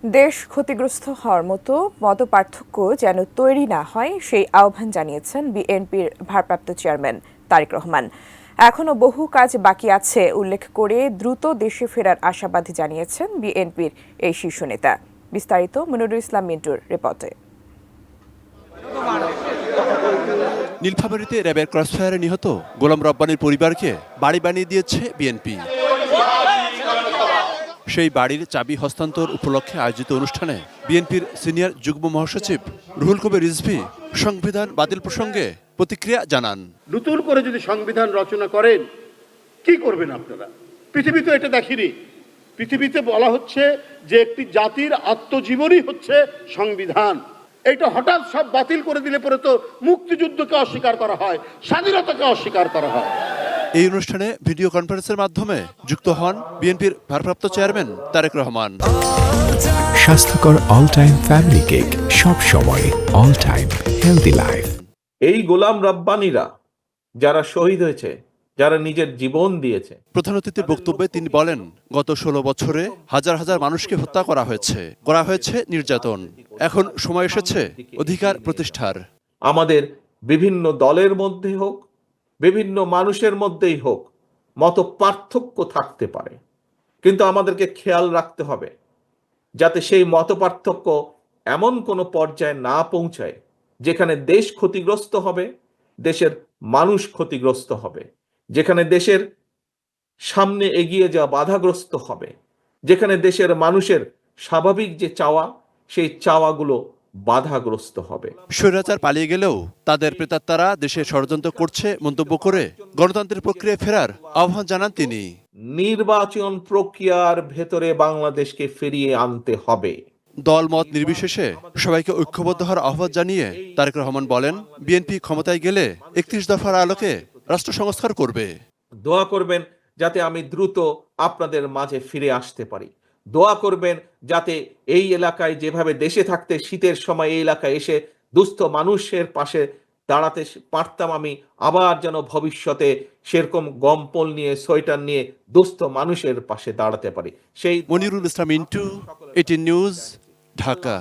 দেশ ক্ষতিগ্রস্ত হওয়ার মতো মতপার্থক্য যেন তৈরি না হয় সেই আহ্বান জানিয়েছেন বিএনপির ভারপ্রাপ্ত চেয়ারম্যান তারেক রহমান। এখনো বহু কাজ বাকি আছে উল্লেখ করে দ্রুত দেশে ফেরার আশাবাদ জানিয়েছেন বিএনপির এই শীর্ষ নেতা। বিস্তারিত মনিরুল ইসলাম মিন্টুর রিপোর্টে। নীলফামারীতে র্যাবের ক্রসফায়ারে নিহত গোলাম রব্বানীর পরিবারকে বাড়ি বানিয়ে দিয়েছে বিএনপি। সেই বাড়ির চাবি হস্তান্তর উপলক্ষে আয়োজিত অনুষ্ঠানে বিএনপির সিনিয়র যুগ্ম মহাসচিব রুহুল কবির রিজভী সংবিধান বাতিল প্রসঙ্গে প্রতিক্রিয়া জানান। নতুন করে যদি সংবিধান রচনা করেন কি করবেন আপনারা? পৃথিবীতে এটা দেখিনি। পৃথিবীতে বলা হচ্ছে যে একটি জাতির আত্মজীবনী হচ্ছে সংবিধান। এটা হঠাৎ সব বাতিল করে দিলে পরে তো মুক্তিযুদ্ধকে অস্বীকার করা হয়, স্বাধীনতাকে অস্বীকার করা হয়। এই অনুষ্ঠানে ভিডিও কনফারেন্সের মাধ্যমে যুক্ত হন বিএনপির ভারপ্রাপ্ত চেয়ারম্যান তারেক রহমান। স্বাস্থ্যকর অল টাইম ফ্যামিলি কেক, সব সময় অল টাইম হেলদি লাইফ। এই গোলাম রব্বানীরা যারা শহীদ হয়েছে, যারা নিজের জীবন দিয়েছে। প্রধান অতিথির বক্তব্যে তিনি বলেন, গত 16 বছরে হাজার হাজার মানুষকে হত্যা করা হয়েছে নির্যাতন। এখন সময় এসেছে অধিকার প্রতিষ্ঠার। আমাদের বিভিন্ন দলের মধ্যে হোক, বিভিন্ন মানুষের মধ্যেই হোক, মত পার্থক্য থাকতে পারে, কিন্তু আমাদেরকে খেয়াল রাখতে হবে যাতে সেই মত পার্থক্য এমন কোনো পর্যায়ে না পৌঁছায় যেখানে দেশ ক্ষতিগ্রস্ত হবে, দেশের মানুষ ক্ষতিগ্রস্ত হবে, যেখানে দেশের সামনে এগিয়ে যাওয়া বাধাগ্রস্ত হবে, যেখানে দেশের মানুষের স্বাভাবিক যে চাওয়া, সেই চাওয়াগুলো বাধাগ্রস্ত হবে। স্বৈরাচার পালিয়ে গেলেও তাদের প্রেতাত্মারা দেশে ষড়যন্ত্র করছে মন্তব্য করে গণতন্ত্রের প্রক্রিয়ায় ফেরার আহ্বান জানান তিনি। নির্বাচন প্রক্রিয়ার ভেতরে বাংলাদেশকে ফিরিয়ে আনতে হবে। দলমত নির্বিশেষে সবাইকে ঐক্যবদ্ধ হওয়ার আহ্বান জানিয়ে তারেক রহমান বলেন, বিএনপি ক্ষমতায় গেলে 31 দফার আলোকে রাষ্ট্র সংস্কার করবে। দোয়া করবেন যাতে আমি দ্রুত আপনাদের মাঝে ফিরে আসতে পারি। দোয়া করবেন যাতে এই এলাকায় যেভাবে দেশে থাকতে শীতের সময় এই এলাকায় এসে দুস্থ মানুষের পাশে দাঁড়াতে পারতাম, আমি আবার যেন ভবিষ্যতে সেরকম গম্পল নিয়ে, সোয়েটার নিয়ে দুস্থ মানুষের পাশে দাঁড়াতে পারি। সেই মনিরুল ইসলাম মিন্টু, 18 নিউজ, ঢাকা।